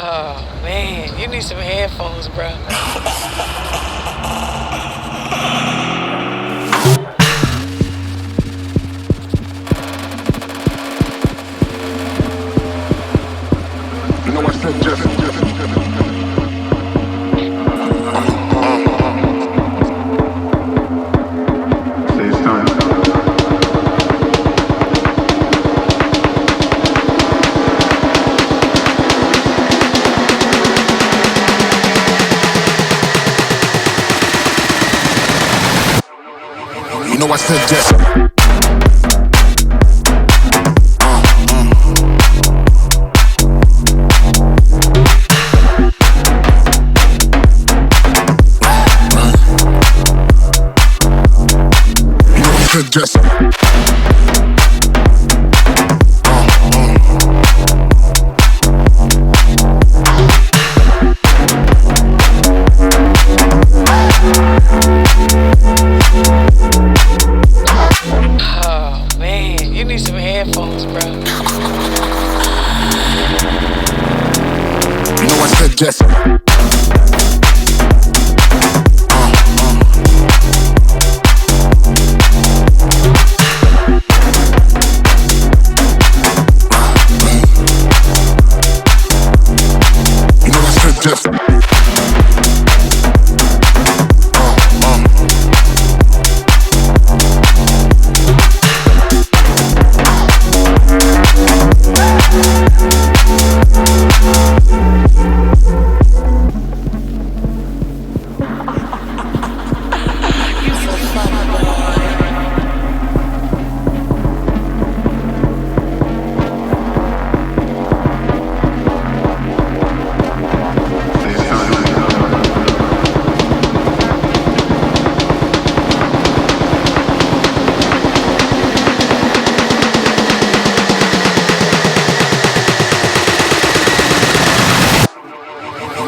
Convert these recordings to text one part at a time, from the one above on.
Oh man, you need some headphones, bro. You know I said just say something. You know I said just just Oh man, you need some headphones, bro. you know I said just you know I said just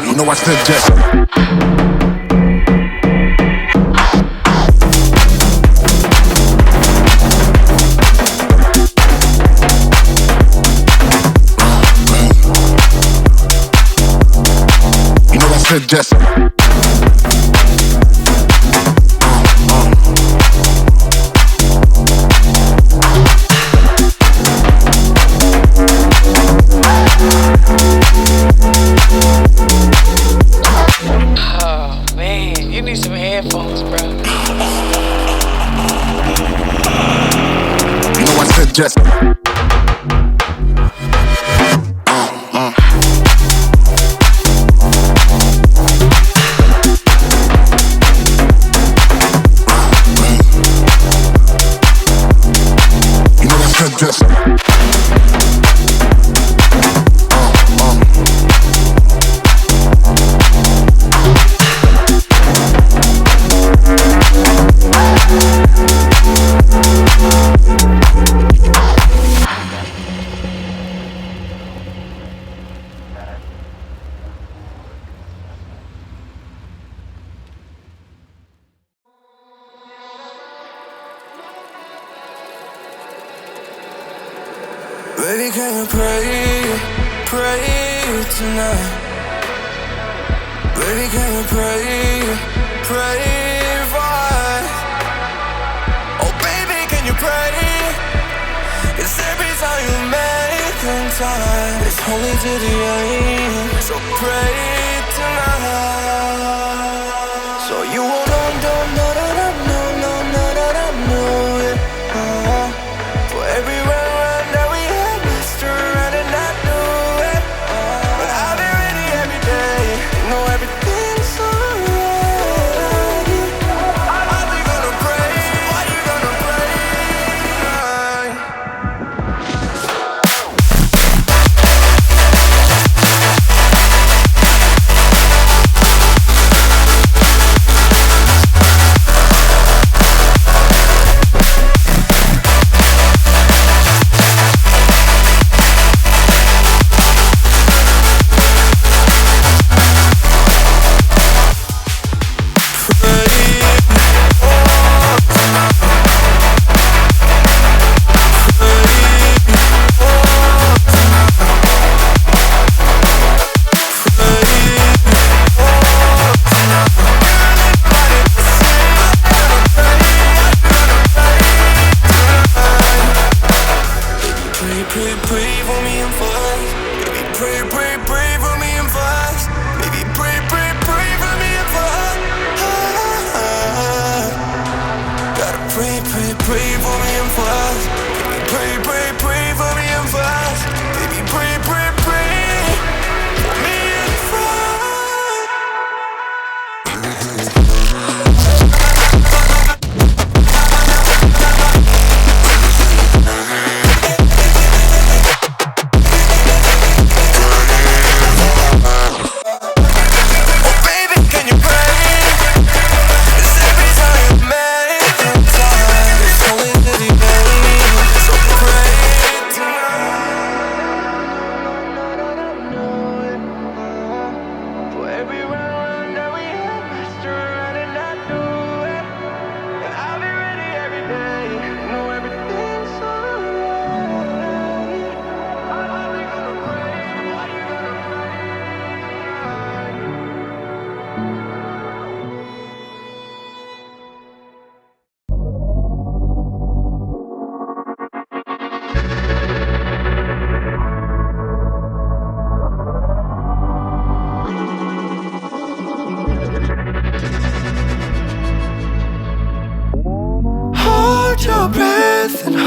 you know I said just you know I said just Oh man, you need some headphones, bro. you know I said just you know I said just Baby, can you pray tonight? Baby, can you pray for us? Oh, baby, can you pray? 'Cause every time you make time, it's only to the end. So pray tonight. So you won't know, for every run that we had, Mr. Right, and I knew it. But I'll be ready every day. You know everything's alright. Are we gonna pray? Are you gonna pray tonight?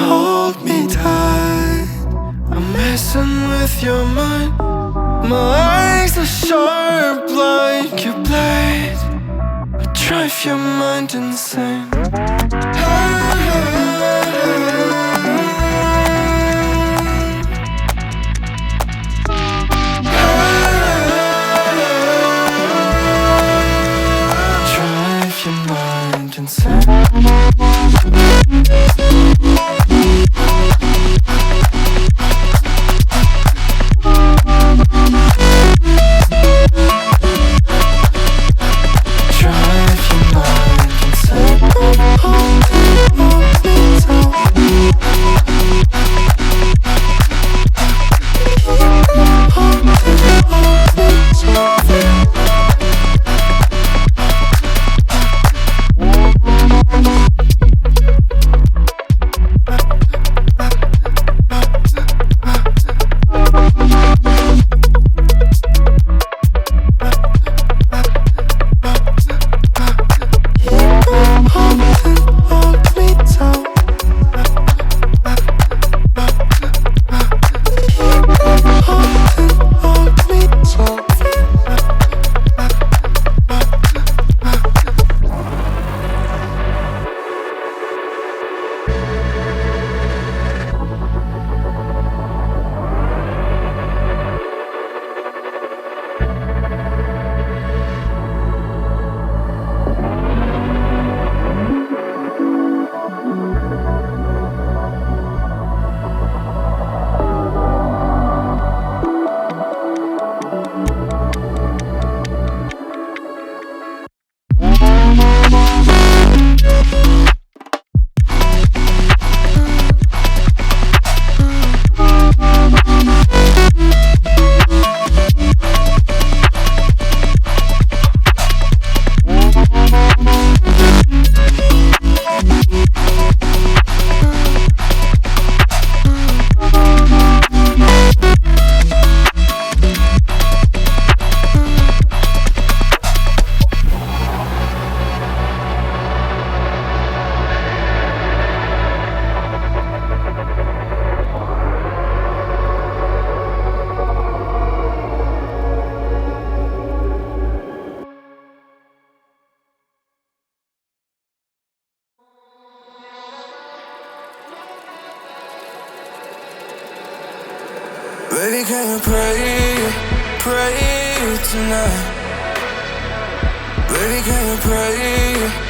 hold me tight. I'm messing with your mind. My eyes are sharp like your blade. I drive your mind insane. Drive your mind insane. Baby, can you pray tonight? Baby, can you pray?